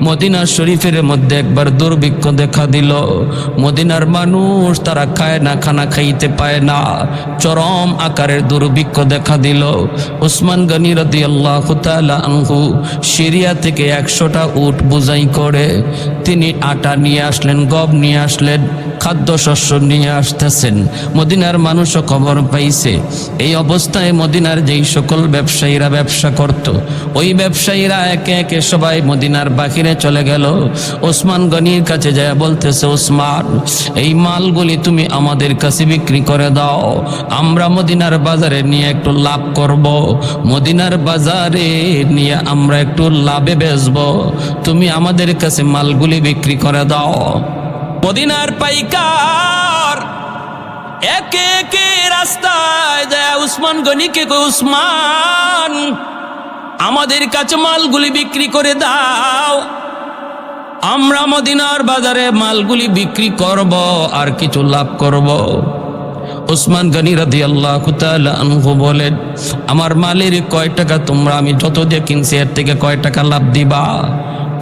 Medina শরীফের মধ্যে একবার দুর্ভিক্ষ দেখা দিল। মদিনার মানুষ তারা খায় না, খানা খাইতে পায় না, চরম আকারের দুর্ভিক্ষ দেখা দিল। ওসমান গনি রাদিয়াল্লাহু তাআলা আনহু সিরিয়া থেকে 100টা উট বোঝাই করে তিনি আটা নিয়ে আসলেন, গম নিয়ে আসলেন, খাদ্যশস্য নিয়ে আসতেছেন। মদিনার মানুষও খবর পাইছে। এই অবস্থায় মদিনার যেই সকল ব্যবসায়ীরা ব্যবসা করত, ওই ব্যবসায়ীরা একে একে সবাই মদিনার বাহিরে চলে গেল। ওসমান গনির কাছে যায় বলতেছে, ওসমান, এই মালগুলি তুমি আমাদের কাছে বিক্রি করে দাও, আমরা মদিনার বাজারে নিয়ে একটু লাভ করব, মদিনার বাজারে নিয়ে আমরা একটু লাভে বেচবো, তুমি আমাদের কাছে মালগুলি বিক্রি করে দাও। মদিনার পাইকার একে একে রাস্তায় যায় উসমান গনিকে কই, উসমান, আমাদের কাছে মালগুলি বিক্রি করে দাও, আমরা মদিনার বাজারে মালগুলি বিক্রি করব আর কিছু লাভ করব। ওসমান গনি রাদিয়াল্লাহু তাআলা আনহু বলেন, আমার মালের কয় টাকা তোমরা, আমি যত দিয়ে কিনছি এর থেকে কয় টাকা লাভ দিবা?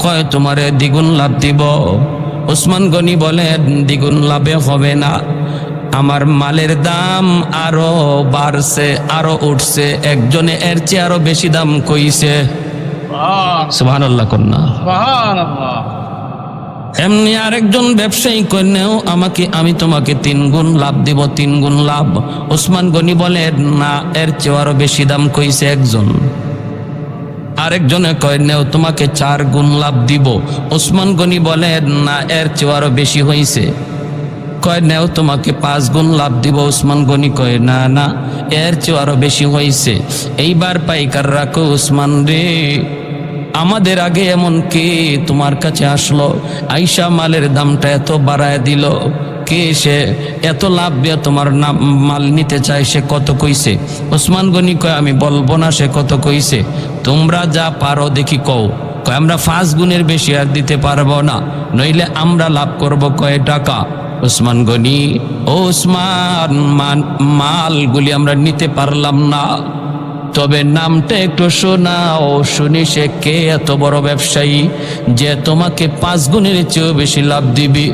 কয় তোমারে দ্বিগুণ লাভ দিব। ওসমান গনি বলেন, দ্বিগুণ লাভে হবে না, আমার মালের দাম আরো বাড়ছে, আরো উঠছে, একজনে এর চেয়ে আরো বেশি দাম কইছে। সুবহানাল্লাহ কন্যা, সুবহানাল্লাহ। এমনি আরেকজন ব্যবসায়ী কন্যাও আমি তোমাকে 3 গুণ লাভ দিব, 3 গুণ লাভ। ওসমান গনি বলেন, না, এর চেয়ে আরো বেশি দাম কইছে একজন। আরেকজনে কন্যাও তোমাকে 4 গুণ লাভ দিব। ওসমান গনি বলেন, না, এর চেয়ে আরো বেশি হইছে। কয় নেও তোমাকে 5 গুণ লাভ দিব। ওসমান গনি কয়, না না, এর চেয়ে আরো বেশি হইছে। এইবার পাইকার রাখো, ওসমান রে, আমাদের আগে এমন কে তোমার কাছে আসলো, আইসা মালের দামটা এত বাড়ায় দিল? কে সে? এত লাভ দিয়ে তোমার মাল নিতে চায়, সে কত কইছে? ওসমান গনি কয়, আমি বলবো না সে কত কইছে, তোমরা যা পারো দেখি কও। কয়, আমরা 5 গুণের বেশি আর দিতে পারবো না, নইলে আমরা লাভ করব কয় টাকা। ওসমান গনি, ওসমান, মালগুলি আমরা নিতে পারলাম না, তবে নামটা একটু শোনাও, শুনি সে কে এত বড় ব্যবসায়ী যে তোমাকে 5 গুণের চেয়েও বেশি লাভ দিবি।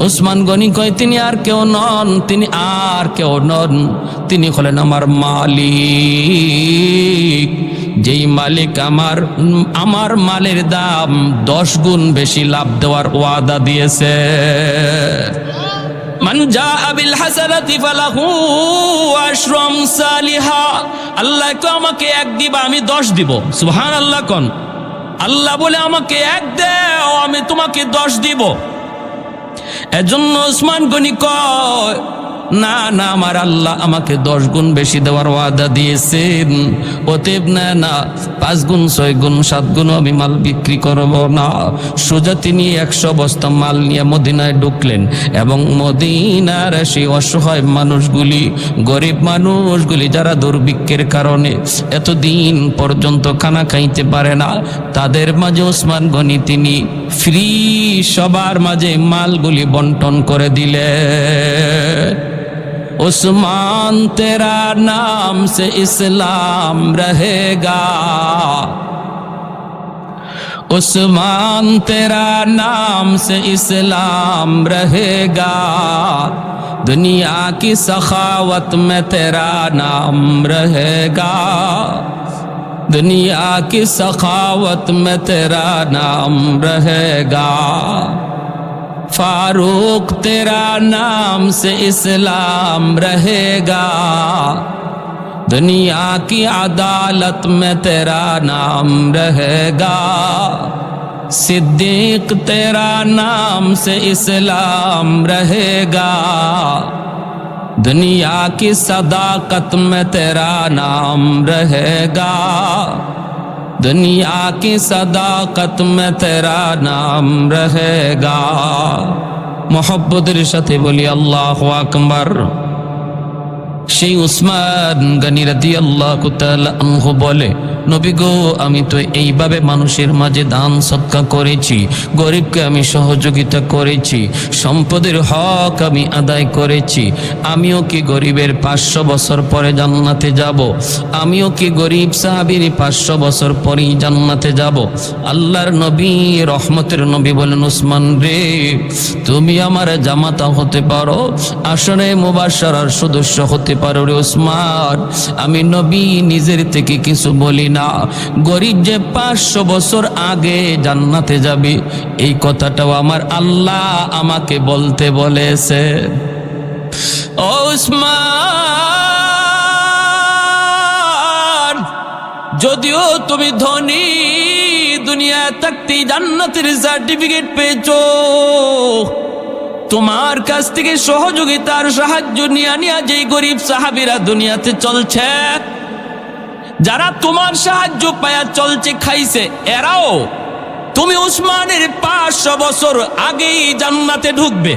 ওসমান গনি কয়, তিনি আর কেউ নন, তিনি আর কেউ নন, তিনি হলেন আমার মালিক, যেই মালিক আমার মালের দাম 10 গুণ বেশি লাভ দেওয়ার ওয়াদা দিয়েছে। মান জাআ বিল হাসানাতি ফালাহু আশরু আমসালিহা। আল্লাহ তো আমাকে 1 দিবা, আমি 10 দিব। সুবহানাল্লাহ কোন। আল্লাহ বলে আমাকে 1 দাও, আমি তোমাকে 10 দিব। এজন্য ওসমান গনি কয়, না না, আমার আল্লাহ আমাকে 10 গুণ বেশি দেওয়ার ওয়াদা দিয়েছেন, অতএব না 5 গুণ 6 গুণ 7 গুণ আমি মাল বিক্রি করব না। সোজা তিনি 100 বস্তা মাল নিয়ে মদিনায় ঢুকলেন এবং মদিনার সেই অসহায় মানুষগুলি, গরিব মানুষগুলি যারা দুর্ভিক্ষের কারণে এতদিন পর্যন্ত খানা খাইতে পারে না, তাদের মাঝে ওসমান গনি তিনি ফ্রি সবার মাঝে মালগুলি বন্টন করে দিলেন। उस्मान तेरा नाम से इस्लाम रहेगा, उस्मान तेरा नाम से इस्लाम रहेगा, दुनिया की सखावत में तेरा नाम रहेगा, दुनिया की सखावत में तेरा नाम रहेगा, फारूक तेरा नाम से इस्लाम रहेगा, दुनिया की अदालत में तेरा नाम रहेगा, सिद्दीक तेरा नाम से इस्लाम रहेगा, दुनिया की सदाकत में तेरा नाम रहेगा, दुनिया की सदाकत में तेरा नाम रहेगा। मोहब्बतेर साथे बोली अल्लाहु আকবার। সেই উসমান গনি রাদিয়াল্লাহু তাআলা আনহু বলে, নবী গো আমি তো এইভাবে মানুষের মাঝে দান সদকা করেছি, গরিবকে আমি সহযোগিতা করেছি, সম্পদের হক আমি আদায় করেছি, আমিও কি গরিবের 500 বছর পরে জান্নাতে যাব? আমিও কি গরিব সাহাবীর 500 বছর পরেই জান্নাতে যাব? আল্লাহর নবী রহমতের নবী বলেন, উসমান রে তুমি আমার জামাতা হতে পারো, আসরে মুবাশশারার সদস্য হতে পারো রে উসমান। আমি নবী নিজের থেকে কিছু বলি না, গরিব যে 500 বছর আগে জান্নাতে যাবে এই কথাটাও আমার আল্লাহ আমাকে বলতে বলেছে। ও উসমান, যদিও তুমি ধনী, দুনিয়া থাকতেই জান্নাতের সার্টিফিকেট পেয়েছো, তোমার কাছ থেকে সহযোগিতার সাহায্য নিয়ে যেই গরিব সাহাবীরা দুনিয়াতে চলছে, যারা তোমার সাহায্য পায়া চলছে খাইছে, এরাও তুমি উসমানের 500 বছর আগেই জান্নাতে ঢুকবে।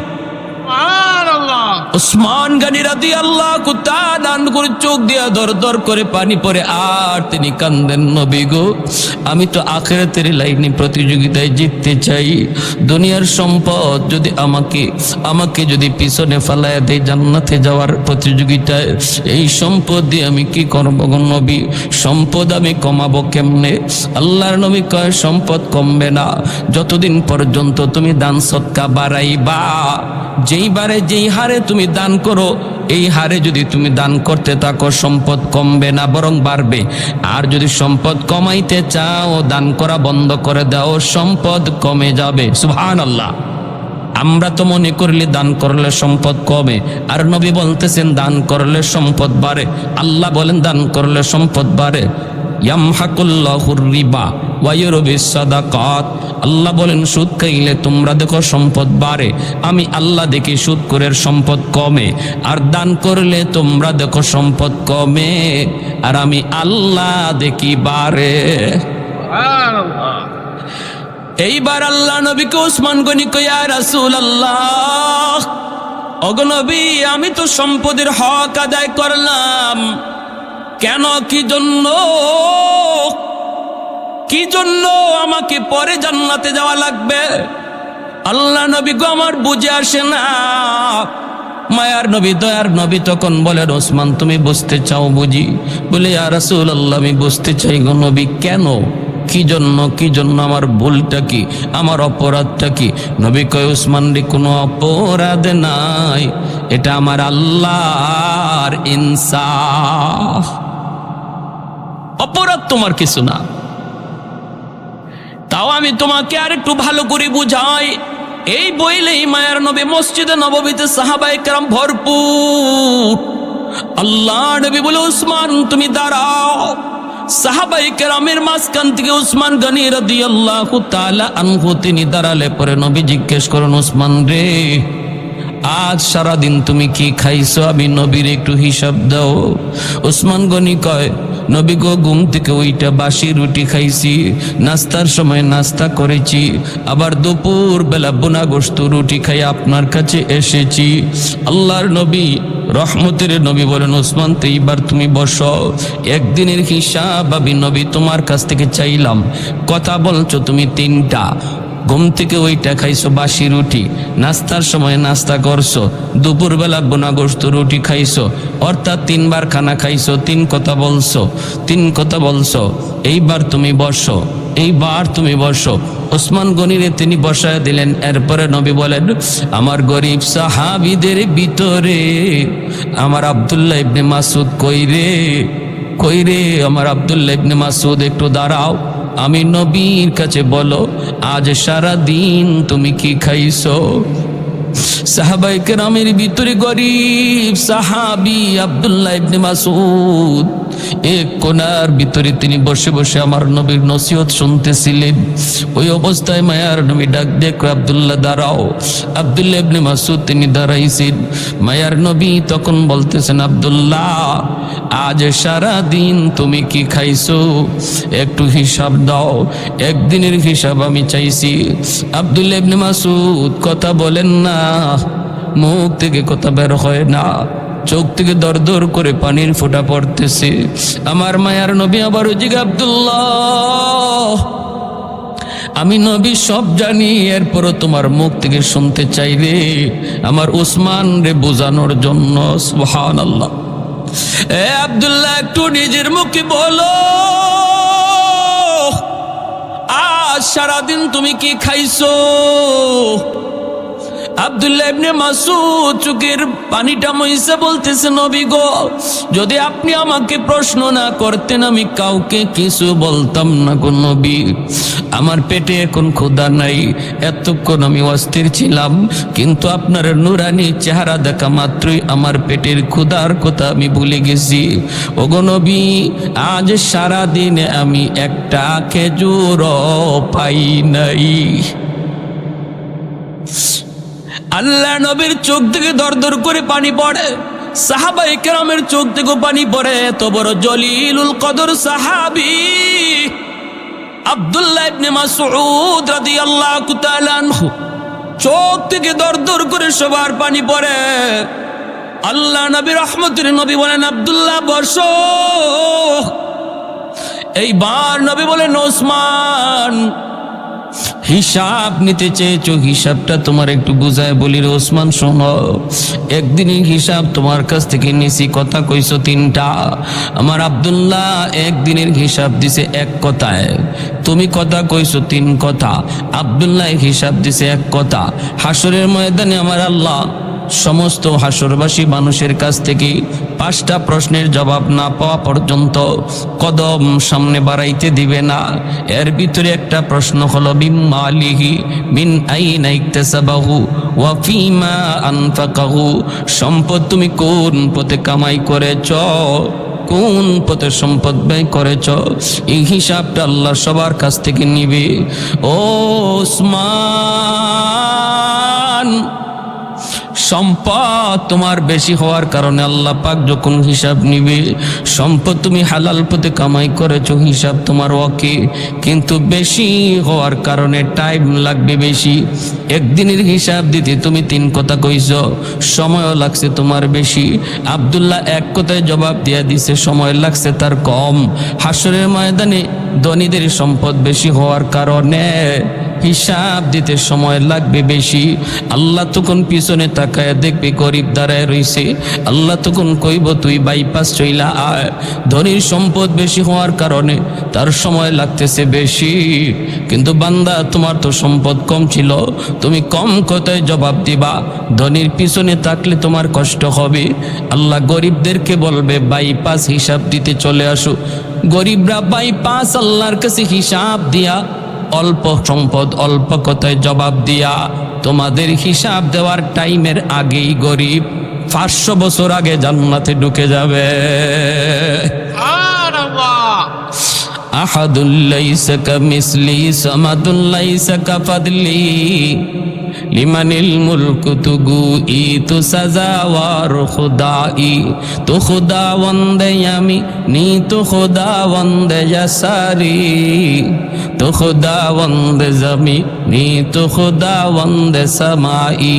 উসমান গনি রাদিয়াল্লাহু তাআলা আনহুর চোখ দিয়ে দর দর করে পানি পড়ে, আর তিনি কান্দেন, নবী গো আমি তো আখিরাতের লাইনে প্রতিযোগিতায় জিততে চাই, দুনিয়ার সম্পদ যদি আমাকে যদি পিছনে ফেলায় দেয় জান্নাতে যাওয়ার প্রতিযোগিতায়, এই সম্পদ দিয়ে আমি কি করব গো নবী? সম্পদ আমি কমাবো কেমনে? আল্লাহর নবী কয় সম্পদ কমবে না যতদিন পর্যন্ত তুমি দান সদকা বাড়াইবা। যেইবারে যেই হারে তুমি দান করো, এই হারে যদি তুমি দান করতে থাকো সম্পদ কমবে না বরং বাড়বে। আর যদি সম্পদ কমাইতে চাও, দান করা বন্ধ করে দাও, সম্পদ কমে যাবে। সুবহানাল্লাহ। আমরা তো মনে করলে দান করলে সম্পদ কমে, আর নবী বলতেছেন দান করলে সম্পদ বাড়ে। আল্লাহ বলেন দান করলে সম্পদ বাড়ে। ইয়ামহাকুল্লাহুর রিবা ওয়া ইউরবিস সাদাকাত। আল্লাহ বলেন সুদ খাইলে তোমরা দেখো সম্পদ বাড়ে, আমি আল্লাহ দেখি সুদ করে সম্পদ কমে। আর দান করলে তোমরা দেখো সম্পদ কমে, আর আমি আল্লাহ দেখি বাড়ে। সুবহানাল্লাহ। এইবার আল্লাহ নবীকে উসমান গনি কয়, ইয়া রাসূলুল্লাহ, ওগো নবী আমি তো সম্পদের হক আদায় করলাম, কেন কি জন্য আমাকে পরে জান্নাতে যাওয়া লাগবে? আল্লাহ নবী গো আমার বুঝে আসে না। মায়ার নবী দয়ার নবী তখন বলেন, ওসমান তুমি বুঝতে চাও বুঝি? বলে, ইয়া রাসূলুল্লাহ আমি বুঝতে চাই গো নবী, কেন কি জন্য আমার ভুলটা কি, আমার অপরাধটা কি? নবী কয়, উসমান রে কোনো অপরাধ নাই, এটা আমার আল্লাহর ইনসাফ, অপরাধ তোমার কিছু না। তাও আমি তোমাকে আর একটু ভালো করে বুঝাই। এই বইলেই মায়ার নবী মসজিদে নববীতে সাহাবায়ে কেরাম ভরপুর। আল্লাহ নবী বলে, উসমান তুমি দাঁড়াও। সাহাবায়ে কেরামের মাঝখান থেকে উসমান গনি রাদিয়াল্লাহু তাআলা আনহু তিনি দাঁড়ালে পরে নবী জিজ্ঞেস করেন, উসমান রে আজ সারাদিন তুমি কি খাইছো? আমি নবীর একটু হিসাব দাও। উসমান গনি কয়, নবী গো ঘুম থেকে ওইটা বাসি রুটি খাইছি, নাস্তার সময় নাস্তা করেছি, আবার দুপুর বেলা বোনা গোশত রুটি খাই আপনার কাছে এসেছি। আল্লাহর নবী রহমতের নবী বলেন, উসমান তো এইবার তুমি বসো, একদিনের হিসাব আমি নবী তোমার কাছ থেকে চাইলাম। কথা বলছো তুমি 3টা, ঘুম থেকে ওইটা খাইছো বাসি রুটি, নাস্তার সময় নাস্তা করছো, দুপুরবেলা বোনা গোশত রুটি খাইছো, অর্থাৎ 3বার খানা খাইছো, 3 কথা বলছো। এইবার তুমি বসো। ওসমান গনিরে তিনি বসায় দিলেন। এরপরে নবী বলেন, আমার গরিব সাহাবীদের ভিতরে আমার আব্দুল্লাহ ইবনে মাসউদ কই রে? আমার আব্দুল্লাহ ইবনে মাসউদ একটু দাঁড়াও, আমি নবীর কাছে বলো আজ সারা দিন তুমি কি খাইছো? সাহাবায়ে কেরামের ভিতরে গরিব সাহাবী আব্দুল্লাহ ইবনে মাসউদ এক কোণার ভিতরে তিনি বসে বসে আমার নবীর নসিহত শুনতেছিলেন। ওই অবস্থায় মায়ার নবী ডাক দিয়ে কয়, আব্দুল্লাহ দাঁড়াও। আব্দুল্লাহ ইবনে মাসউদ তিনি দাঁড়াইছেন। মায়ার নবী তখন বলতেছেন, আব্দুল্লাহ আজ সারা দিন তুমি কি খাইছো? একটু হিসাব দাও, একদিনের হিসাব আমি চাইছি। আব্দুল্লাহ ইবনে মাসউদ কথা বলেন না, মুখ থেকে কথা বের হয় না। চোখ থেকে দর দর করে পানির ফোঁটা পড়তেছে। আমার মায়ার নবী আবারও জিজ্ঞাসা, আব্দুল্লাহ, আমি নবী সব জানি, এরপরও তোমার মুখ থেকে শুনতে চাইলে আমার উসমান রে বোঝানোর জন্য। সুবহানাল্লাহ। এ আব্দুল্লাহ, একটু নিজের মুখে বলো, আজ সারাদিন তুমি কি খাইছো? আব্দুল্লাহ ইবনে মাসউদ চোখের পানিটা মুইছে বলতেছে, নবী গো, যদি আপনি আমাকে প্রশ্ন না করতেন আমি কাউকে কিছু বলতাম না গো নবী। আমার পেটে এখন ক্ষুধা নাই, এতক্ষণ আমি অস্থির ছিলাম, কিন্তু আপনার নুরানি চেহারা দেখা মাত্রই আমার পেটের ক্ষুধার কথা আমি ভুলে গেছি। ওগো নবী, আজ সারাদিনে আমি একটা খেজুরও পাই নাই। আল্লাহ নবীর চোখ থেকে দর দর করে পানি পড়ে, সাহাবায়ে কেরামের চোখ থেকে পানি পড়ে। এত বড় জলিলুল কদর সাহাবী আব্দুল্লাহ ইবনে মাসউদ রাদিয়াল্লাহু তাআলা আনহু চোখ থেকে দর দর করে সবার পানি পড়ে। আল্লাহ নবী রহমতের নবী বলেন, আব্দুল্লাহ বসো। এইবার নবী বলেন, ওসমান, হিসাব নিতে চেয়েছো, হিসাবটা তোমার একটু বুঝায় বলি রে ওসমান, শোনো। একদিনের হিসাব তোমার কাছ থেকে নিছি, কথা কইছো 3টা। আমার আব্দুল্লাহ একদিনের হিসাব দিছে 1 কথায়, তুমি কথা কইছো 3 কথা। আব্দুল্লাহ হিসাব দিছে 1 কথা। হাসরের ময়দানে আমার আল্লাহ সমস্ত হাসরবাসী মানুষের কাছ থেকে 5টা প্রশ্নের জবাব না পাওয়া পর্যন্ত কদম সামনে বাড়াইতে দিবে না। এর ভিতরে একটা প্রশ্ন হলো, বিমালিহি মিন আইনা ইকতাসাবাহু ওয়া ফিমা আনফাকাহু, সম্পদ তুমি কোন পথে কামাই করেছ, কোন পথে সম্পদ ব্যয় করেছ, এই হিসাবটা আল্লাহ সবার কাছ থেকে নিবে। ও ওসমান, সম্পদ তোমার বেশি হওয়ার কারণে আল্লাহ পাক যখন হিসাব নিবে, সম্পদ তুমি হালাল পথে কামাই করেছো, হিসাব তোমার ওকে, কিন্তু বেশি হওয়ার কারণে টাইম লাগবে বেশি। একদিনের হিসাব দিতে তুমি 3 কথা কইছো, সময়ও লাগছে তোমার বেশি। আব্দুল্লাহ 1 কথায় জবাব দিয়া দিছে, সময় লাগছে তার কম। হাসরের ময়দানে ধনীদের সম্পদ বেশি হওয়ার কারণে হিসাব দিতে সময় লাগবে বেশি। আল্লাহ তখন পিছনে তাকায় দেখবে গরিব দাঁড়ায় রইছে, আল্লাহ তখন কইব তুই বাইপাস চইলা আয়। ধনীর সম্পদ বেশি হওয়ার কারণে তার সময় লাগতেছে বেশি, কিন্তু বান্দা তোমার তো সম্পদ কম ছিল, তুমি কম কথায় জবাব দিবা, ধনীর পিছনে থাকলে তোমার কষ্ট হবে। আল্লাহ গরিবদেরকে বলবে বাইপাস হিসাব দিতে চলে আসো। গরিবরা বাইপাস আল্লাহর কাছে হিসাব দিয়া, অল্প সম্পদ অল্প কথায় জবাব দিয়া, তোমাদের হিসাব দেওয়ার টাইমের আগেই গরিব 500 বছর আগে জান্নাতে ঢুকে যাবে। আহাদুল লাইসা কামিসলি সামাদুল লাইসা কাফাদলি লিমানিল মুলকু তুগু ই তু সাজাওয়ার খুদাই, তু খুদাওয়ান্দে আমি নি তু খুদাওয়ান্দে জাসারি, তু খুদাওয়ান্দে জমি নি তু খুদাওয়ান্দে সামাই,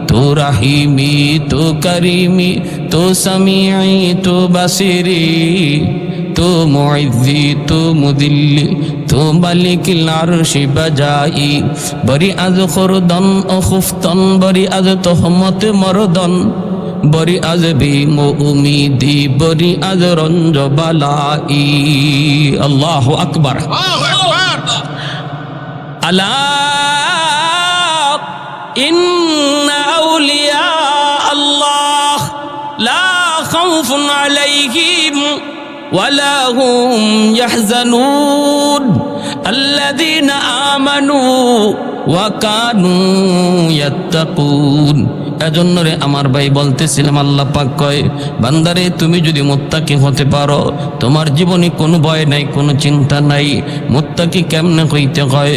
তু রাহিমি তু করিমি তু সামিঈ তু বাসিরি, তু মুইজ্জি তু মুদিল্লি তু মালিকিল আরশি বাজাই, বরি আজ খুরদন ও খুফতন, বরি আজ তোহমত মরদন, বরি আজ ভীম উমিদি, বরি আজ রঞ্জ বালাই। আল্লাহু আকবার। আলা ইন্না আউলিয়া আল্লাহ লা খাউফুন আলাইহিম ওয়ালা হুম ইয়াহজানুন আল্লাযীনা আমানু ওয়া কানু ইয়াত্তাকুন। এজন্য রে আমার ভাই বলতেছিলাম, আল্লাহ পাক কয়, বান্দারে তুমি যদি মুত্তাকি হতে পারো, তোমার জীবনে কোনো ভয় নাই, কোনো চিন্তা নাই। মুত্তাকি কেমনে হইতে হয়?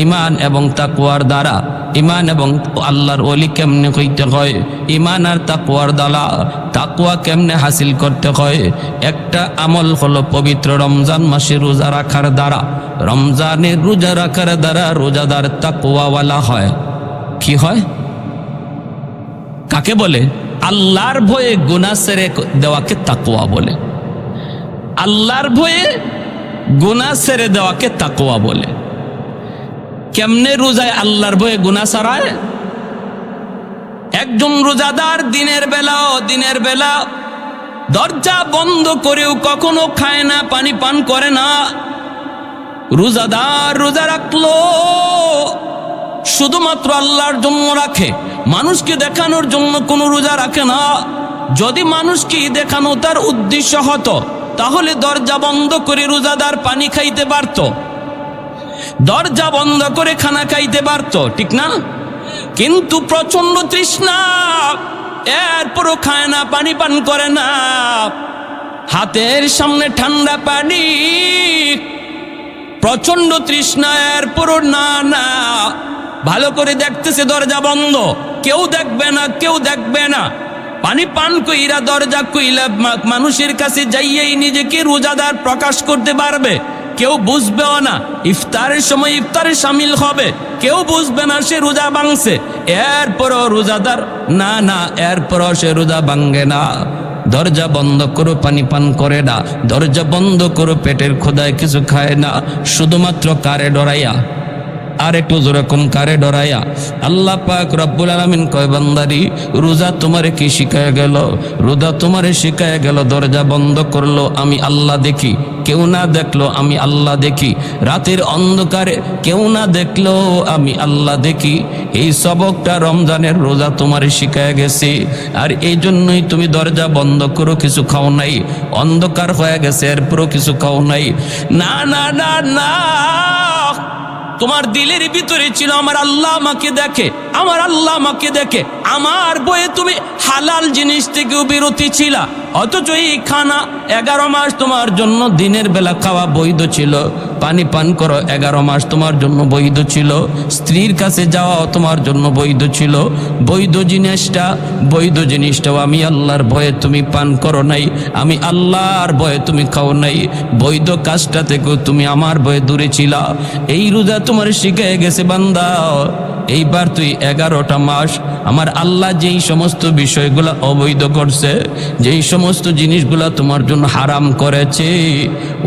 ঈমান এবং তাকওয়ার দ্বারা। ঈমান এবং আল্লাহর ওলি কেমনে হইতে হয়? ঈমান আর তাকওয়ার দ্বারা। তাকওয়া কেমনে হাসিল করতে হয়? একটা আমল হলো পবিত্র রমজান মাসে রোজা রাখার দ্বারা। রমজানের রোজা রাখার দ্বারা রোজাদার তাকওয়াওয়ালা হয়। কি হয়? কাকে বলে? আল্লাহর ভয়ে গুনাহ ছেড়ে দেওয়াকে তাকওয়া বলে। আল্লাহর ভয়ে গুনাহ ছেড়ে দেওয়াকে তাকওয়া বলে। কেমনে রোজায় আল্লাহর ভয়ে গুনাহ ছাড়ায়? একজন রোজাদার দিনের বেলা দরজা বন্ধ করেও কখনো খায় না, পানি পান করে না। রোজাদার রোজা রাখলো শুধুমাত্র আল্লাহর জন্য রাখে, মানুষকে দেখানোর জন্য কোনো রোজা রাখে না। যদি মানুষকে দেখানো তার উদ্দেশ্য হতো তাহলে দরজা বন্ধ করে রোজাদার পানি খাইতে পারত, দরজা বন্ধ করে খানা খাইতে পারত, ঠিক না? কিন্তু প্রচন্ড তৃষ্ণা, এরপরও খায় না, পানি পান করে না। হাতের সামনে ঠান্ডা পানি, প্রচন্ড তৃষ্ণা, এরপরও না। ভালো করে দেখতেছে দরজা বন্ধ, কেউ দেখবে না। পানি পান কইরা দরজা কইলা মানুষের কাছে যাইয়াই নিজেকে রোজাদার প্রকাশ করতে পারবে, কেউ বুঝবেও না। ইফতারের সময় ইফতারে শামিল হবে, কেউ বুঝবে না সে রোজা ভাঙছে। এরপরও রোজাদার না, এরপরও সে রোজা ভাঙে না। দরজা বন্ধ করো, পানি পান করে না, দরজা বন্ধ করো, পেটের ক্ষুধায় কিছু খায় না, শুধুমাত্র কারে ডরাইয়া। আর একটু যেরকম কারে ডরাইয়া। আল্লাহ পাক রব্বুল আলামিন কয়, বান্দারি রোজা তোমারে কি শিখায় গেল? রোজা তোমারে শিখায় গেল দরজা বন্ধ করলো আমি আল্লাহ দেখি, কেউ না দেখলো আমি আল্লাহ দেখি। রাতের অন্ধকারে কেউ না দেখলো আমি আল্লাহ দেখি। এই সবকটা রমজানের রোজা তোমারে শিখায় গেছে। আর এই জন্যই তুমি দরজা বন্ধ করো, কিছু খাও নাই, অন্ধকার হয়ে গেছে এরপরও কিছু খাও নাই। না, তোমার দিলের ভিতরে ছিল আমার আল্লাহ আমাকে দেখে, আমার আল্লাহ আমাকে দেখে। আমার বয়ে তুমি হালাল জিনিস থেকেও বিরতি ছিলা, অথচ এই খানা 11 মাস তোমার জন্য দিনের বেলা খাওয়া বৈধ ছিল, পানি পান করো 11 মাস তোমার জন্য বৈধ ছিল, স্ত্রীর কাছে যাওয়া তোমার জন্য বৈধ ছিল। বৈধ জিনিসটাও আমি আল্লাহর ভয়ে তুমি পান করো নাই, আমি আল্লাহর ভয়ে তুমি খাও নাই। বৈধ কাজটা থেকেও তুমি আমার ভয়ে দূরে ছিলা। এই রোজা তোমার শিখে গেছে বান্দা। এইবার তুই 11টা মাস আমার আল্লাহ যেই সমস্ত বিষয়গুলো অবৈধ করছে, যেই সমস্ত জিনিসগুলা তোমার জন্য হারাম করেছে,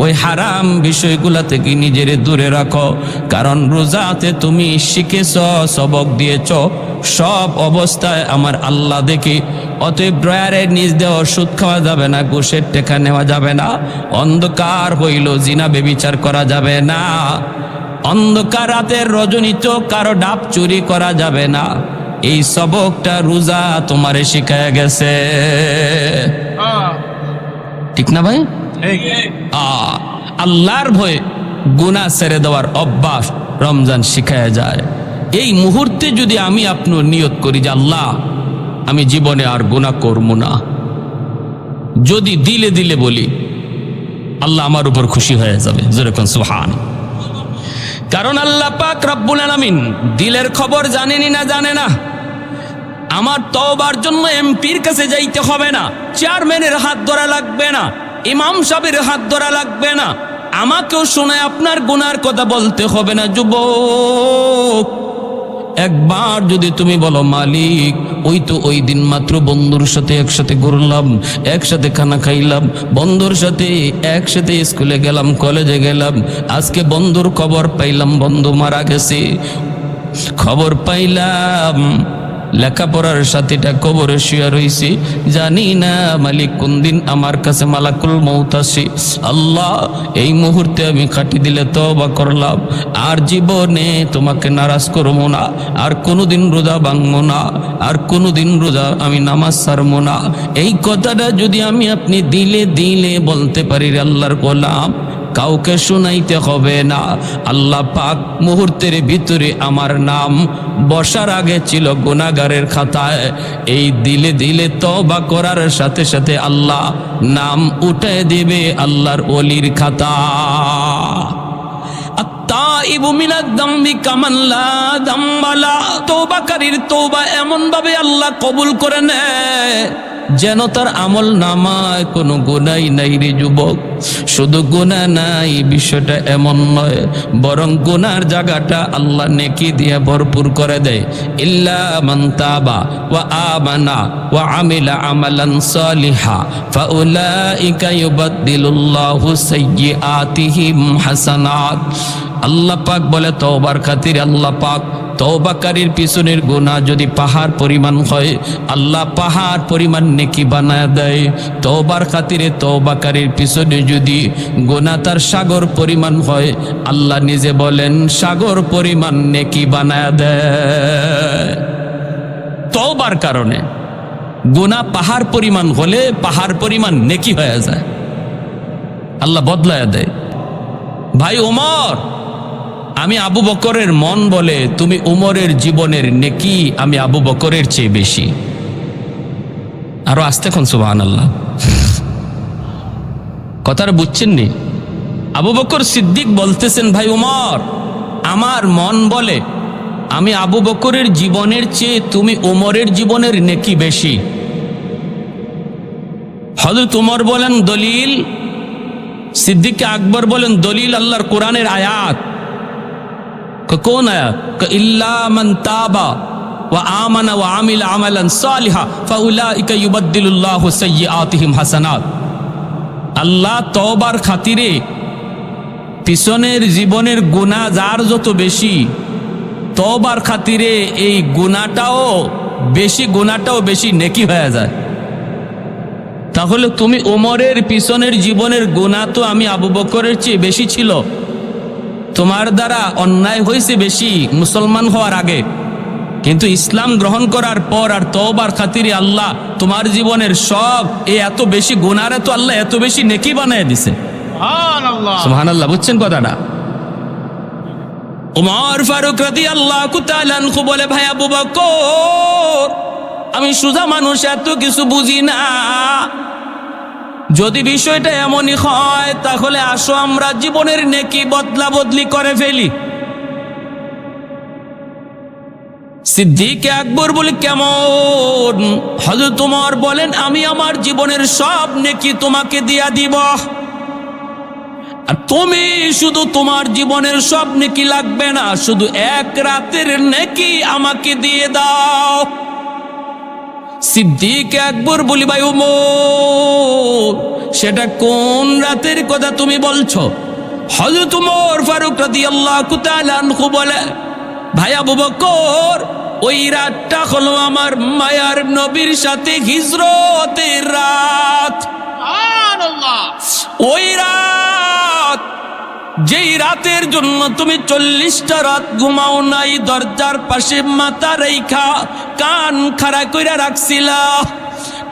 ওই হারাম বিষয়গুলা থেকে নিজেরে দূরে রাখো। কারণ রোজাতে তুমি শিখেছ, সবক দিয়েছ, সব অবস্থায় আমার আল্লাহ দেখি। অতএব ড্রয়ারের নিচ দিয়ে ওষুধ খাওয়া যাবে না, ঘুষের টেকা নেওয়া যাবে না, অন্ধকার হইল জিনা বেবিচার করা যাবে না, অন্ধকার রাতের রজনীতেও কারো ডাব চুরি করা যাবে না। এই সবকটা রোজা তোমারে শিখায় গেছে, ঠিক না ভাই? আল্লাহর ভয়ে গুনাহ ছেড়ে দেওয়ার অভ্যাস রমজান শিখায় যায়। এই মুহূর্তে যদি আমি আপনার নিয়ত করি যে আল্লাহ আমি জীবনে আর গুনাহ করব না, যদি দিলে বলি আল্লাহ আমার উপর খুশি হয়ে যাবে, যেরকম সুবহান। কারণ আল্লাহ পাক রব্বুল আলামিন দিলের খবর জানেনি না, জানে না। আমার তওবার জন্য এমপির কাছে যাইতে হবে না, চেয়ারম্যানের হাত ধরা লাগবে না, ইমাম সাহেবের হাত ধরা লাগবে না, আমাকেও শুনে আপনার গুনার কথা বলতে হবে না। যুবক, একবার যদি তুমি বলো মালিক ওই দিন মাত্র বন্ধুর সাথে একসাথে ঘুরলাম, একসাথে খানা খাইলাম, বন্ধুর সাথে একসাথে স্কুলে গেলাম, কলেজে গেলাম, আজকে বন্ধুর খবর পাইলাম বন্ধু মারা গেছে, খবর পাইলাম লেখাপড়ার সাথীটা কবরে শুয়ে রইছি, জানি না মালিক কোন দিন আমার কাছে মালাকুল মউত আসে। আল্লাহ এই মুহূর্তে আমি খাটি দিলে তওবা করলাম, আর জীবনে তোমাকে নারাজ করবো না, আর কোনোদিন রোজা ভাঙবো না, আর কোনোদিন রোজা আমি নামাজ ছাড়বো না। এই কথাটা যদি আমি আপনি দিলে বলতে পারি আল্লাহর গোলাম, কাউকে শুনাইতে হবে না। আল্লাহ পাক মুহূর্তের ভিতরে আমার নাম বসার আগে ছিল গুনাহগারের খাতায়। এই দিলে তওবা করার সাথে সাথে আল্লাহ নাম উঠায় দিবে আল্লাহর ওলির খাতা। আত-তাইবু মিনাদ যামবি কামান লা যামবা লা, তওবাকারীর তওবা এমন ভাবে আল্লাহ কবুল করে নেয় যেন তার আমল নামায় কোনো গুনাই নাই রে যুবক। শুধু গুনাহ নাই বিষয়টা এমন নয়, বরং গুনার জায়গাটা আল্লাহ নেকি দিয়ে ভরপুর করে দেয়। ইল্লা মান তাবা ওয়া আমানা ওয়া আমিলা আমালান সালিহা ফাউলাইকা ইউবাদদিলুল্লাহু সাইয়্যাতিহিম হাসানাত। আল্লাহ পাক বলে তওবার খাতিরে আল্লাহ পাক তওবাকারীর পিছনের গুনাহ যদি পাহাড় পরিমাণ হয়, আল্লাহ পাহাড় পরিমাণ নেকি বানায় দেয়। তওবার খাতিরে তওবাকারীর পিছনে যদি গুনাহ তার সাগর পরিমাণ হয়, আল্লাহ নিজে বলেন সাগর পরিমাণ নেকি বানায় দেয়। তওবার কারণে গুনাহ পাহাড় পরিমাণ হলে পাহাড় পরিমাণ নেকি হয়ে যায়, আল্লাহ বদলায় দেয়। ভাই ওমর, আমি আবু বকরের মন বলে তুমি উমরের জীবনের নেকি আমি আবু বকরের চেয়ে বেশি। আরো আসতে কোন সুবহানাল্লাহ, কথাটা বুঝছেন নি? আবু বকর সিদ্দিক বলতেছেন, ভাই উমর, আমার মন বলে আমি আবু বকরের জীবনের চেয়ে তুমি উমরের জীবনের নেকি বেশি। হযরত উমর বলেন দলিল, সিদ্দিক আকবর বলেন দলিল আল্লাহর কোরআনের আয়াত। কোন আয়াত? ইল্লা মান তাবা ওয়া আমানা ওয়া আমিলা আমালান সালিহা ফাউলাইকা ইউবাদদিলুল্লাহু সাইয়্যাতিহিম হাসানাত। আল্লাহ তওবার খাতিরে পিছনের জীবনের গুনাহ যার যত বেশি, তওবার খাতিরে এই গুনাহটাও বেশি নেকি হয়ে যায়। তাহলে তুমি ওমরের পিছনের জীবনের গুনাহ তো আমি আবু বকরের চেয়ে বেশি ছিল, তোমার দ্বারা অন্যায় হয়েছে বেশি মুসলমান হওয়ার আগে, কিন্তু ইসলাম গ্রহণ করার পর আর তওবার খাতিরে আল্লাহ তোমার জীবনের সব এত বেশি গুনাহরে তো আল্লাহ এত বেশি নেকি বানায় দিছে। সুবহানাল্লাহ, সুবহানাল্লাহ, বুঝছেন কথাটা? উমর ফারুক রাদিয়াল্লাহু তাআলা আনহু বলে, ভাই আবু বকর, আমি সুজা মানুষ, এত কিছু বুঝি না। যদি বিষয়টা এমনই হয় তাহলে আসো আমরা জীবনের নেকি বদলা বদলি করে ফেলি। সিদ্দিক আকবর বলে, কেমন? হযরত ওমর বলেন, আমি আমার জীবনের সব নেকি তোমাকে দিয়া দিব, আর তুমি শুধু তোমার জীবনের সব নেকি লাগবে না, শুধু এক রাতের নেকি আমাকে দিয়ে দাও। সিদ্দিক আকবর বলি, ভাই ওমর, সেটা কোন রাতের কথা তুমি বলছো? হযরত ওমর ফারুক রাদিয়াল্লাহু তাআলা আনহু বলে, ভাই আবু বকর, ওই রাতটা হলো আমার মায়ার নবীর সাথে হিজরতের রাত। সুবহানাল্লাহ, ওই রাত, যেই রাতের জন্য তুমি 40টা রাত ঘুমাও নাই, দরজার পাশে মাথা রেখা কান খাড়া কইরা রাখছিলা।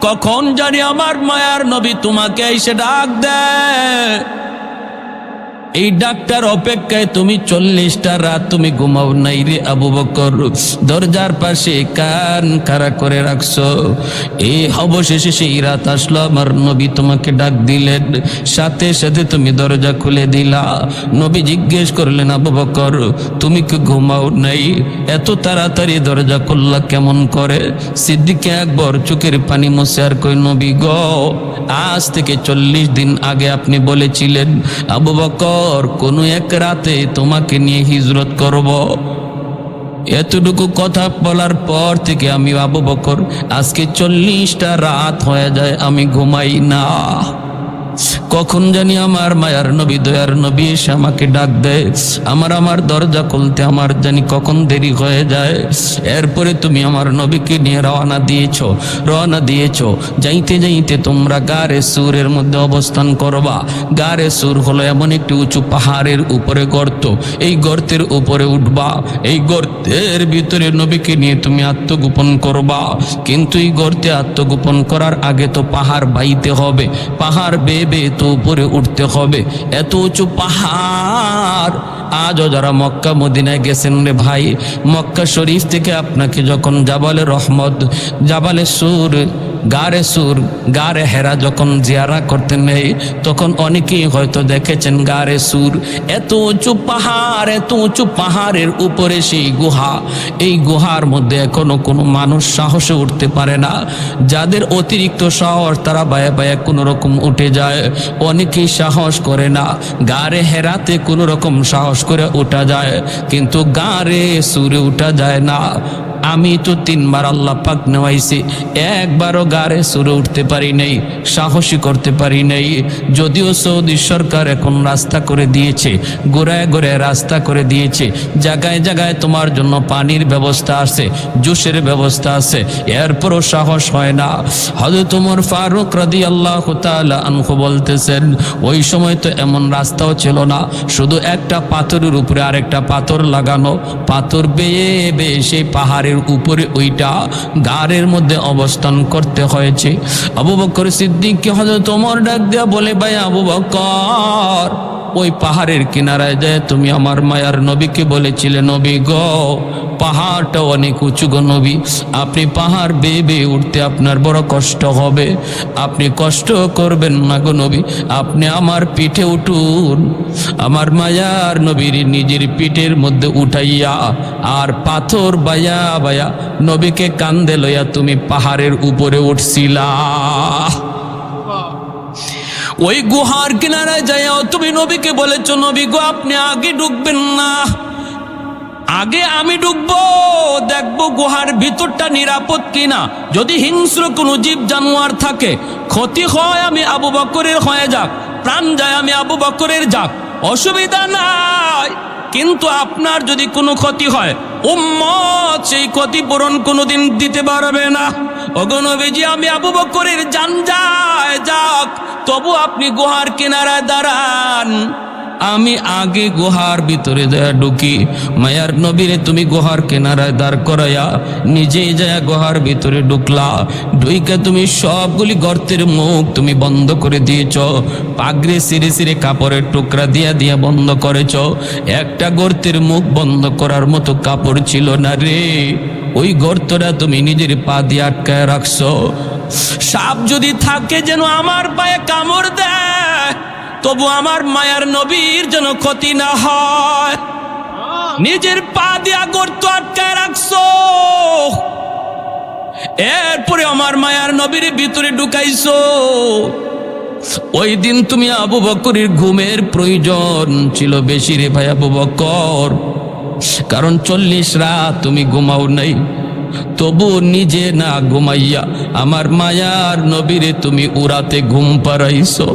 কখন জানি আমার মায়ার নবী তোমাকে এসে ডাক দেয়, এই ডাক্তার অপেক্ষায় তুমি 40টা রাত তুমি ঘুমাও নাই রে আবু বকর, দরজার পাশে কান খাড়া করে রাখছো। এই অবশেষে সেই রাত আসলো, আমার নবী তোমাকে ডাক দিলেন, সাথে সাথে তুমি দরজা খুলে দিলা। নবী জিজ্ঞেস করলেন, আবু বকর, তুমি কি ঘুমাও নাই? এত তাড়াতাড়ি দরজা খুললা কেমন করে? সিদ্দিক আকবর চোখের পানি মুছে আর কই, নবী গো, আজ থেকে 40 দিন আগে আপনি বলেছিলেন আবু বকর কোনো এক রাতে তোমাকে নিয়ে হিজরত করব। এতটুকু কথা বলার পর থেকে আমি আবু বকর আজকে 40টা রাত হয়ে যায় আমি ঘুমাই না। কখন জানি আমার মায়ার নবী দয়ার নবী এসে আমাকে ডাক দেয়, আমার দরজা খুলতে আমার জানি কখন দেরি হয়ে যায়। এরপরে তুমি আমার নবীকে নিয়ে রওনা দিয়েছো। যাইতে যাইতে তোমরা গারে সুরের মধ্যে অবস্থান করবা। গারে সুর হলো এমন একটি উঁচু পাহাড়ের উপরে গর্ত, এই গর্তের উপরে উঠবা, এই গর্তের ভিতরে নবীকে নিয়ে তুমি আত্মগোপন করবা। কিন্তু এই গর্তে আত্মগোপন করার আগে তো পাহাড় বাইতে হবে, পাহাড় বেয়ে তো উপরে উঠতে হবে। এত উঁচু পাহাড়, আজও যারা মক্কা মদিনায় গেছেন রে ভাই, মক্কা শরীফ থেকে আপনাকে যখন জাবালে রহমত, জাবালে সুর গারে সুর গারে হেরা যখন জিয়ারা করতে নেই তখন অনেকেই হয়তো দেখেছেন গারে সুর এত উঁচু পাহাড়ের উপরে সেই গুহা, এই গুহার মধ্যে এখনো কোনো মানুষ সাহসে উঠতে পারে না। যাদের অতিরিক্ত সাহস তারা বায়ে বায়ে কোনো রকম উঠে যায়, অনেকেই সাহস করে না। গারে হেরাতে কোনো রকম সাহস করে উঠা যায়, কিন্তু গারে সুরে উঠা যায় না। আমি তো 3 বার আল্লাহ পাক নেওয়াইছি, একবারও গারে সুরে উঠতে পারি নাই, সাহসী করতে পারি নাই। যদিও সৌদি সরকার এখন রাস্তা করে দিয়েছে, গোড়ায় গোড়ায় রাস্তা করে দিয়েছে, জায়গায় জায়গায় তোমার জন্য পানির ব্যবস্থা আছে, জুসের ব্যবস্থা আছে, এরপরও সাহস হয় না। হযরত ওমর ফারুক রাদিয়াল্লাহু তাআলা আনহু বলতেছেন, ওই সময় তো এমন রাস্তাও ছিল না, শুধু একটা পাথরের উপরে আরেকটা পাথর লাগানো, পাথর বেয়ে বেয়ে সেই পাহাড়ের উপরে ওইটা গাড়ের মধ্যে অবস্থান করতে হয়েছে। আবু বকর সিদ্দিককে হযরত ওমর ডাক দেয়া বলে, ভাই আবু বকর, ওই পাহাড়ের কিনারায় যায় তুমি আমার মায়ার নবীকে বলেছিলে, নবী গো পাহাড়টা অনেক উঁচু গো নবী, আপনি পাহাড় বেয়ে বেয়ে উঠতে আপনার বড় কষ্ট হবে, আপনি কষ্ট করবেন না গো নবী, আপনি আমার পিঠে উঠুন। আমার মায়ার নবীর নিজের পিঠের মধ্যে উঠাইয়া আর পাথর বায়া বায়া নবীকে কান্দে লইয়া তুমি পাহাড়ের উপরে উঠছিলা। ওই গুহার কিনারায় যাইও তুমি নবীকে বলেছো, নবী গো আপনি আগে ঢুকবেন না, আগে আমি ঢুকবো, দেখবো গুহার ভিতরটা নিরাপদ কিনা, যদি হিংস্র কোনো জীব জানোয়ার থাকে, ক্ষতি হয় আমি আবু বকরের হয়ে যাক, প্রাণ যায় আমি আবু বকরের যাক, অসুবিধা নাই। কিন্তু আপনার যদি কোনো ক্ষতি হয়, উম্মত সেই ক্ষতিপূরণ কোনোদিন দিতে পারবে না। ওগো নবীজি, আমি আবু বকরের জান যায় যাক, তবু আপনি গুহার কিনারায় দাঁড়ান, আমি আগে গুহার ভিতরে যায় ঢুকি। মায়ার নবীরে তুমি গুহার কিনারায় দাঁড় করাইয়া নিজেই যায় গুহার ভিতরে ঢুকলা, ঢুইকা তুমি সবগুলি গর্তের মুখ তুমি বন্ধ করে দিয়েছ, পাগড়ি সিরে সিরে কাপড়ের টুকরা দিয়া দিয়া বন্ধ করেছ, একটা গর্তের মুখ বন্ধ করার মতো কাপড় ছিল না রে, ওই গর্তটা তুমি নিজের পা দিয়ে আটকায় রাখছো। সাপ যদি থাকে যেন আমার পায়ে কামড় দেয়, তবু আমার মায়ার নবীর যেন ক্ষতি না হয়, নিজের পা দিয়া গর্ত আটকায় রাখছো। এরপরে আমার মায়ার নবীর ভিতরে ঢুকাইছো। ওই দিন তুমি আবু বকরের ঘুমের প্রয়োজন ছিল বেশি রে ভাই আবু বকর, কারণ 40 রাত তুমি ঘুমাও নাই, তবু নিজে না ঘুমাইয়া আমার মায়ার নবীরে তুমি উড়াতে ঘুম পাড়াইছো,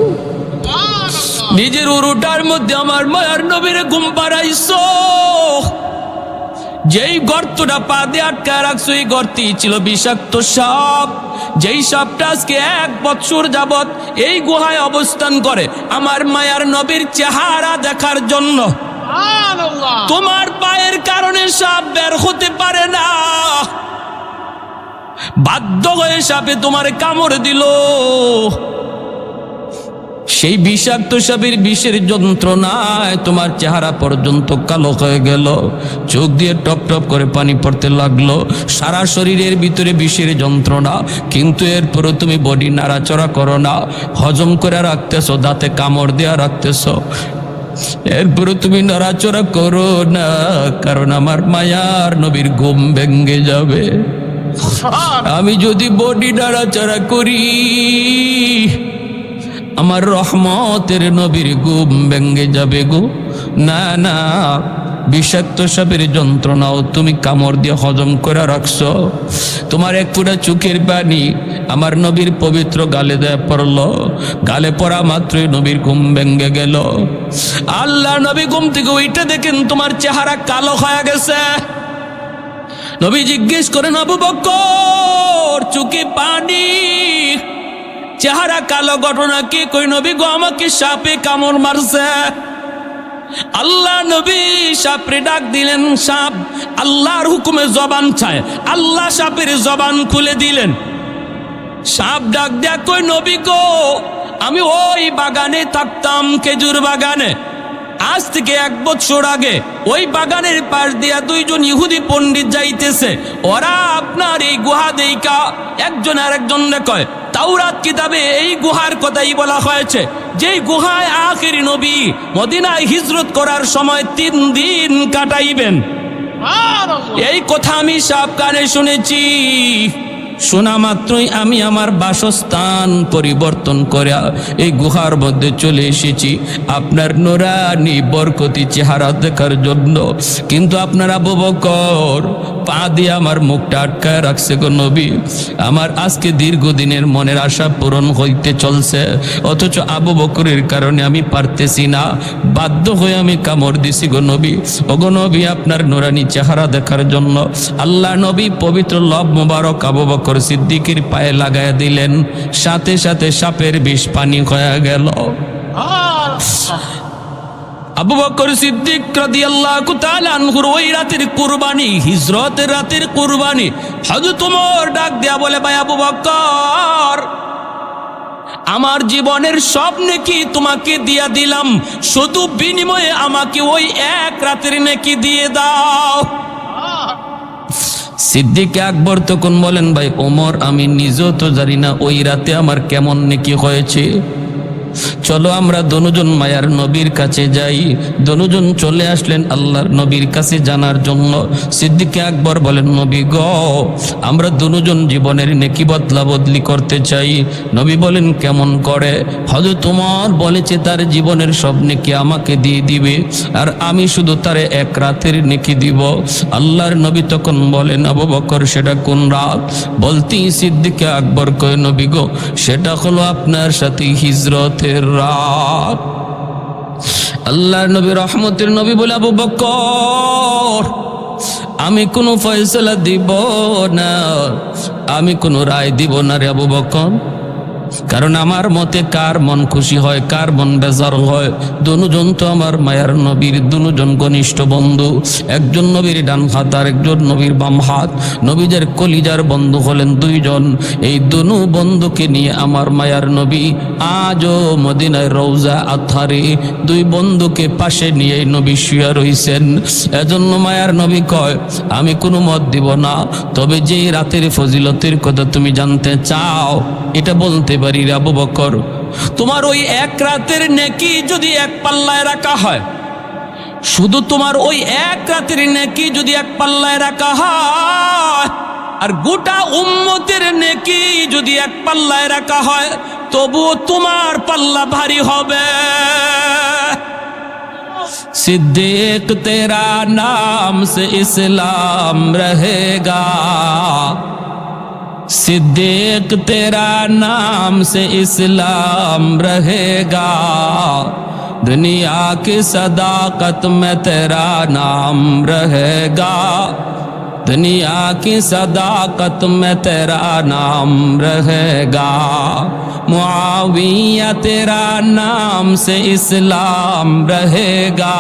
নিজের উরুটার মধ্যে আমার মায়ার নবীরে ঘুম পাড়াইছো। যেই গর্তটা পা দিয়ে আটকায় রাখছো, এই গর্তেই ছিল বিষাক্ত সাপ, যেই সাপটা আজকে 1 বছর যাবত এই গুহায় অবস্থান করে আমার মায়ার নবীর চেহারা দেখার জন্য। তোমার পায়ের কারণে সাপ বের হতে পারে না, বাধ্য হয়ে সাপে তোমার কামড় দিল। সেই বিষাক্ত সাপের বিষের যন্ত্রণায় তোমার চেহারা পর্যন্ত কালো হয়ে গেল, চোখ দিয়ে টপ টপ করে পানি পড়তে লাগলো, সারা শরীরের ভিতরে বিষের যন্ত্রণা, কিন্তু এরপরও তুমি বডি নাড়াচড়া করো না, হজম করে রাখতেছো, দাঁতে কামড় দেওয়া রাখতেছো, এরপরও তুমি নড়াচড়া করো না, কারণ আমার মায়ার নবীর ঘুম ভেঙে যাবে। আমি যদি বডি নাড়াচড়া করি আমার রহমতের নবীর ঘুম ভেঙে যাবে গো। না না, বিষাক্ত সাপের যন্ত্রণাও তুমি কামড় দিয়ে হজম করে রাখছো, তোমার এক ফোঁটা চোখের পানি আমার নবীর পবিত্র গালে দেয়া পড়লো, গালে পড়া মাত্রই নবীর ঘুম ভেঙে গেল। আল্লাহ নবী ঘুম থেকে উঠে দেখেন তোমার চেহারা কালো হয়ে গেছে। নবী জিজ্ঞেস করেন, আবু বকর চোখে পানি, চেহারা কালো, ঘটনা কি? কই নবী গো আমাকে সাপে কামড় মারছে। আল্লাহ নবী সাপরে ডাক দিলেন, সাপ আল্লাহর হুকুমে জবান চায়, আল্লাহ সাপের জবান খুলে দিলেন। সাপ ডাক দেয়া, কই নবী গো আমি ওই বাগানে থাকতাম, খেজুর বাগানে, আজ থেকে 1 বছর আগে ওই বাগানের পাশ দিয়া 2 জন ইহুদি পণ্ডিত যাইতেছে। ওরা আপনার এই গুহা দেইকা একজন আর একজনকে কয়, তাওরাত কিতাবে এই গুহার কথাই বলা হয়েছে, যেই গুহায় আখির নবী মদিনায় হিজরত করার সময় 3 দিন কাটাইবেন। এই কথা আমি সব কানে শুনেছি। শোনা মাত্রই আমি আমার বাসস্থান পরিবর্তন করে এই গুহার মধ্যে চলে এসেছি আপনার নুরানি বরকতি চেহারা দেখার জন্য। কিন্তু আপনার আবু বকর পা দিয়ে আমার মুখটা আটকায় রাখছে গো নবী। আমার আজকে দীর্ঘদিনের মনের আশা পূরণ হইতে চলছে, অথচ আবু বকরের কারণে আমি পারতেছি না, বাধ্য হয়ে আমি কামড় দিছি গো নবী। ওগো নবী, আপনার নুরানি চেহারা দেখার জন্য আল্লাহ নবী পবিত্র লব মোবারক আবু বকর সিদ্দিকের পায়ে লাগায় দিলেন, সাথে সাথে সাপের বিষ পানি হয়ে গেল। আবু বকর সিদ্দিক রাদিয়াল্লাহু তাআলা আনহুর ওই রাতের কুরবানি, হিজরতের রাতের কুরবানি, হযরত ওমর ডাক দেয়া বলে, ভাই আবু বকর, আমার জীবনের সব নেকি তোমাকে দিয়া দিলাম, শুধু বিনিময়ে আমাকে ওই 1 রাতের নেকি দিয়ে দাও। সিদ্দিক আকবর তখন বলেন, ভাই ওমর, আমি নিজেও তো জানি না ওই রাতে আমার কেমন নেকি হয়েছে, চলো আমরা দুজন মায়ার নবীর কাছে যাই। দুজন চলে আসলেন আল্লাহর নবীর কাছে জানার জন্য। সিদ্দিক আকবর বলেন, নবী গো, আমরা দুজন জীবনের নেকি বদলা বদলি করতে চাই। নবী বলেন, কেমন করে? হযরত ওমর বলেছে তার জীবনের সব নেকি আমাকে দিয়ে দিবে, আর আমি শুধু তার 1 রাতের নেকি দিব। আল্লাহর নবী তখন বলেন, আবু বকর, সেটা কোন রাত? বলতেই সিদ্দিক আকবর কয়, নবী গো, সেটা হলো আপনার সাথে হিজরত রাত। আল্লাহর নবী রহমতের নবী বলে, আবু বকর, আমি কোনো ফয়সালা দিব না, আমি কোনো রায় দিব না রে আবু বকর। কারণ আমার মতে কার মন খুশি হয়, কার মন বেজার হয়? দুজন তো আমার মায়ার নবীর দুজন ঘনিষ্ঠ বন্ধু, একজন নবীর ডান হাত আর একজন নবীর বাম হাত। নবীদের কলিজার বন্ধু হলেন 2 জন। এই দুনু বন্ধুকে নিয়ে আমার মায়ার নবী আজও মদিনার রওজা আথারে 2 বন্ধুকে পাশে নিয়ে নবী শুয়ে রইছেন। এজন্য মায়ার নবী কয়, আমি কোনো মত দিব না, তবে যে রাতের ফজিলতের কথা তুমি জানতে চাও এটা বলতে পারি রে আবু বকর। তোমার ওই 1 রাতের নেকি যদি 1 পাল্লায় রাখা হয়, শুধু তোমার ওই 1 রাতের নেকি যদি 1 পাল্লায় রাখা হয়, আর গোটা উম্মতের নেকি যদি 1 পাল্লায় রাখা হয়, তবুও তোমার পাল্লা ভারী হবে। सिद्दीक तेरा नाम से इस्लाम रहेगा, सिद्दीक तेरा नाम से इस्लाम रहेगा, दुनिया की सदाकत में तेरा नाम रहेगा, दुनिया की सदाकत में तेरा नाम रहेगा, मुआविया तेरा नाम से इस्लाम रहेगा,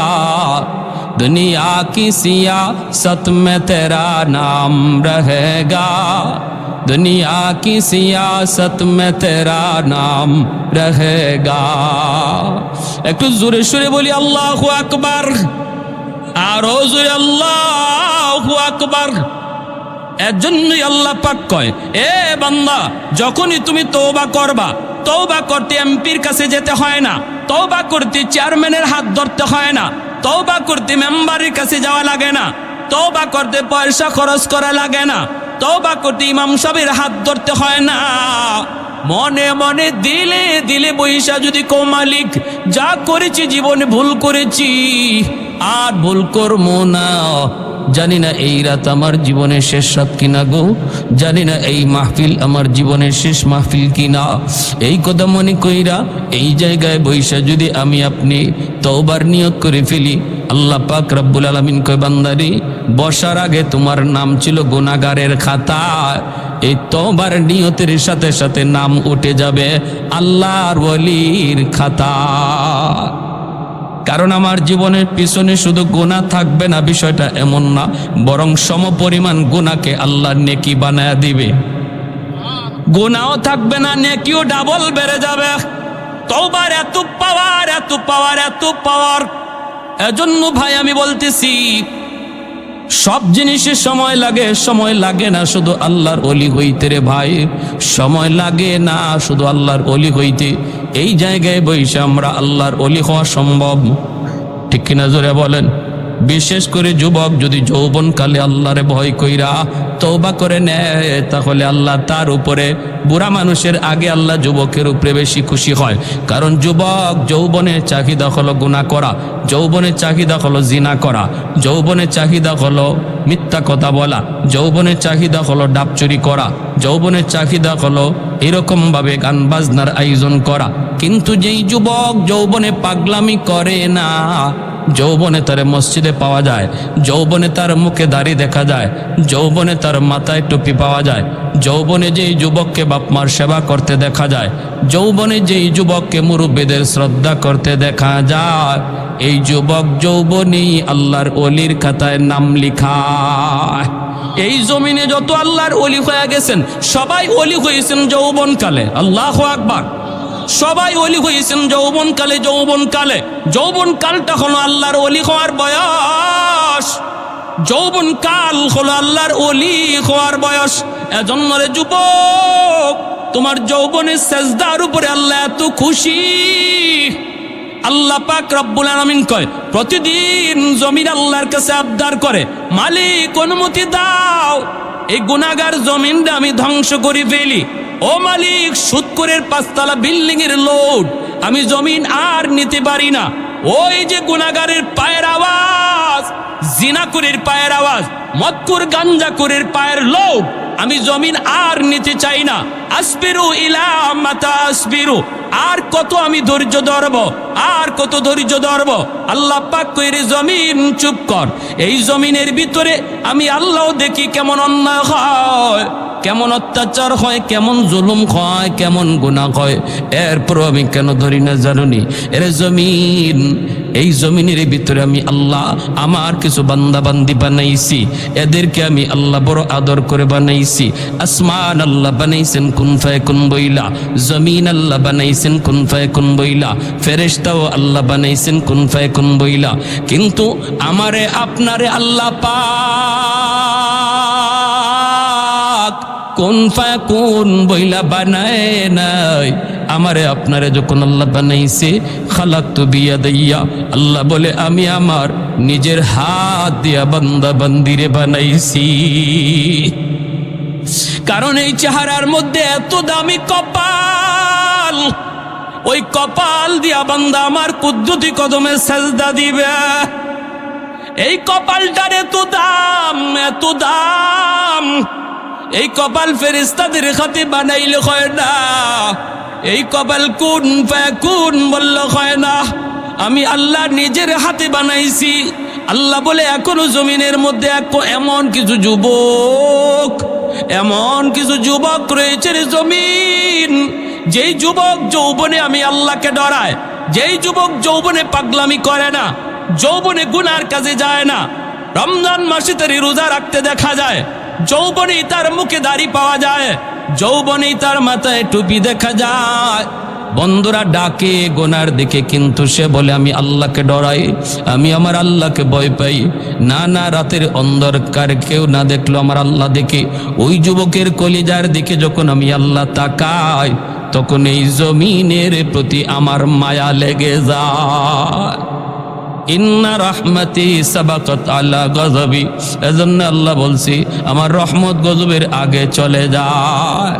दुनिया की सियासत में तेरा नाम रहेगा, दुनिया की सियासत में तेरा नाम रहेगा। একটু জোরে সুরে বলি আল্লাহু আকবার, আরো জোরে আল্লাহু আকবার। এর জন্যই আল্লাহ পাক কয়, এ বান্দা, যখনই তুমি তওবা করবা, তওবা করতে এমপির কাছে যেতে হয় না, তওবা করতে চেয়ারম্যানের হাত ধরতে হয় না, তওবা করতে মেম্বারের কাছে যাওয়া লাগে না, তওবা করতে পয়সা খরচ করা লাগে না, তওবা করতে ইমাম সাহেবের হাত ধরতে হয় না। মনে মনে দিলে দিলে বৈশা যদি কো, মালিক, যা করেছি জীবনে ভুল করেছি, আর ভুল করবো না। জানি না এই রাত আমার জীবনের শেষ রাত কিনা গো, জানি না এই মাহফিল আমার জীবনের শেষ মাহফিল কিনা। এই কথা মনে কইরা এই জায়গায় বৈশা যদি আমি আপনি তওবার নিয়ত করে ফেলি, আল্লাহ পাক রব্বুল আলামিন কয়, বান্দারে, বসার আগে তোমার নাম ছিল গুনাহগারের খাতায়, এই তওবার নিয়তের সাথে সাথে নাম উঠে যাবে আল্লাহর ওয়ালির খাতা। কারণ আমার জীবনের পিছনে শুধু গুনাহ থাকবে না, বিষয়টা এমন না, বরং সমপরিমাণ গুনাহকে আল্লাহ নেকি বানায়া দিবে। গুনাহও থাকবে না, নেকিও ডাবল বেড়ে যাবে। তওবার এত পাওয়ার, এত পাওয়ার, এত পাওয়ার। এজন্য ভাই আমি বলতেছি, সব জিনিসে সময় লাগে, সময় লাগে না শুধু আল্লাহর ওলি হইতে রে ভাই, সময় লাগে না শুধু আল্লাহর ওলি হইতে। এই জায়গায় বসে আমরা আল্লাহর ওলি হওয়া সম্ভব, ঠিক কিনা জোরে বলেন? বিশেষ করে যুবক যদি যৌবনকালে আল্লাহরে ভয় কইরা তওবা করে নেয়, তাহলে আল্লাহ তার উপরে, বুড়া মানুষের আগে আল্লাহ যুবকের উপরে বেশি খুশি হয়। কারণ যুবক যৌবনের চাহিদা হলো গুনাহ করা, যৌবনের চাহিদা হলো জিনা করা, যৌবনের চাহিদা হলো মিথ্যা কথা বলা, যৌবনের চাহিদা হলো ডাব চুরি করা, যৌবনের চাহিদা হলো এরকমভাবে গান বাজনার আয়োজন করা। কিন্তু যেই যুবক যৌবনে পাগলামি করে না, যৌবনে তার মসজিদে পাওয়া যায়, যৌবনে তার মুখে দাড়ি দেখা যায়, যৌবনে তার মাথায় টুপি পাওয়া যায়, যৌবনে যেই যুবককে বাপমার সেবা করতে দেখা যায়, যৌবনে যেই যুবককে মুরব্বীদের শ্রদ্ধা করতে দেখা যায়, এই যুবক যৌবনেই আল্লাহর ওলির খাতায় নাম লিখায়। এই জমিনে যত আল্লাহর ওলি হয়ে গেছেন সবাই ওলি হয়েছেন যৌবনকালে। আল্লাহু আকবার। সবাই ওলি হয়েছেন যৌবনকালে। যৌবনকালটা হলো আল্লাহর ওলি হওয়ার বয়স, যৌবনকাল হলো আল্লাহর ওলি হওয়ার বয়স। এজন্য রে যুবক, তোমার যৌবনের সেজদার উপরে আল্লাহ এত খুশি। আল্লাহ পাক রব্বুল আলামিন কয়, প্রতিদিন জমিন আল্লাহর কাছে আবদার করে, মালিক অনুমতি দাও এই গুনাহগার জমিনটা আমি ধ্বংস করে ফেলি। ও মালিক, সুদখোরের 5 তলা বিল্ডিং এর লোড আমি জমিন আর নিতে পারি না। ওই যে গুনাহগারের পায়ের আওয়াজ, জিনাকুরের পায়ের আওয়াজ, মদকুর গাঞ্জাকুরের পায়ের লোড আমি জমিন আর নিতে চাই না। আসবিরু ইলা মাতা আসবিরু, আর কত আমি ধৈর্য ধরব, আর কত ধৈর্য ধরব? আল্লাহ পাক কইরে, জমিন চুপ কর। এই জমিনের ভিতরে আমি আল্লাহ দেখি কেমন অন্যায় হয়, কেমন অত্যাচার হয়, কেমন জুলুম হয়, কেমন গুনাহ হয়, এরপর আমি কেন ধরি না জানুনি? এর জমিন, এই জমিনের ভিতরে আমি আল্লাহ আমার কিছু বান্দা বান্দি বানাইছি, এদেরকে আমি আল্লাহ বড় আদর করে বানাইছি। আসমান আল্লাহ বানাইছেন কুন ফায়াকুন বইলা, জমিন আল্লাহ বানাইছেন কুন ফায়াকুন বইলা, ফেরেশতাও আল্লাহ বানাইছেন কুন ফায়াকুন বইলা। কিন্তু আমারে আপনারে আল্লাহ পাক কুন ফায়াকুন বইলা বানায় নাই। আমারে আপনারে যখন আল্লাহ বানাইছে, খালাকতু বিয়াদাইয়া, আল্লাহ বলে আমি আমার নিজের হাত দিয়া বান্দা বান্দিরে বানাইছি। কারণ এই চেহারার মধ্যে এত দামি কপাল, ওই কপাল দিয়া বান্দা আমার কুদ্দুতি কদমে সেজদা দিবে। এই কপালটার এত দাম, এত দাম। এই কপাল ফেরেশতাদের হাতে বানাইলে হয় না, এই কপাল কুন ফায়াকুন বললে হয় না। আমি আল্লাহ নিজের হাতে বানাইছি। আল্লাহ বলে এখনো জমিনের মধ্যে এমন কিছু যুবক রয়েছে রে জমিন, যেই যুবক যৌবনে আমি আল্লাহকে ডরায়, যেই যুবক যৌবনে পাগলামি করে না, যৌবনে গুনার কাজে যায় না, রমজান মাসে তার রোজা রাখতে দেখা যায়, যৌবনেই তার মুখে দাড়ি পাওয়া যায়, যৌবনেই তার মাথায় টুপি দেখা যায়। বন্ধুরা ডাকে গোনার দিকে, কিন্তু সে বলে আমি আল্লাহকে ডরাই, আমি আমার আল্লাহকে ভয় পাই। না না, রাতের অন্ধকার কেউ না দেখলো আমার আল্লাহ দেখে। ওই যুবকের কলিজার দিকে যখন আমি আল্লাহ তাকাই, তখন এই জমিনের প্রতি আমার মায়া লেগে যায়। ইন্না রাহমাতি সাবাকাত আলা গযবি, এজন্য আল্লাহ বলছি আমার রহমত গজবের আগে চলে যায়।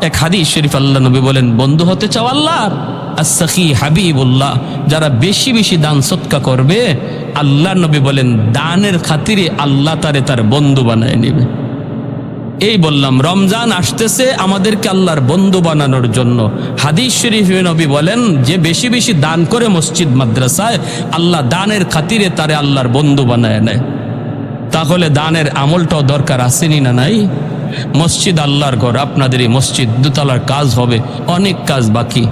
এক হাদিস শরীফ আল্লাহ নবী বলেন, বন্ধু হতে চাও আল্লাহর, আস-সাখী হাবিবুল্লাহ, যারা বেশি বেশি দান সদকা করবে, আল্লাহ নবী বলেন দানের খাতিরে আল্লাহ তার বন্ধু বানায় নেবে। এই বললাম, রমজান আসতেছে আমাদেরকে আল্লাহর বন্ধু বানানোর জন্য। হাদিস শরীফে নবী বলেন, যে বেশি বেশি দান করে মসজিদ মাদ্রাসায়, আল্লাহ দানের খাতিরে তারে আল্লাহর বন্ধু বানায় নেয়। তাহলে দানের আমলটাও দরকার আসেনি না নাই? মসজিদ আল্লাহর ঘর, আপনাদের এই মসজিদ 2 তলার কাজ হবে, অনেক কাজ বাকি।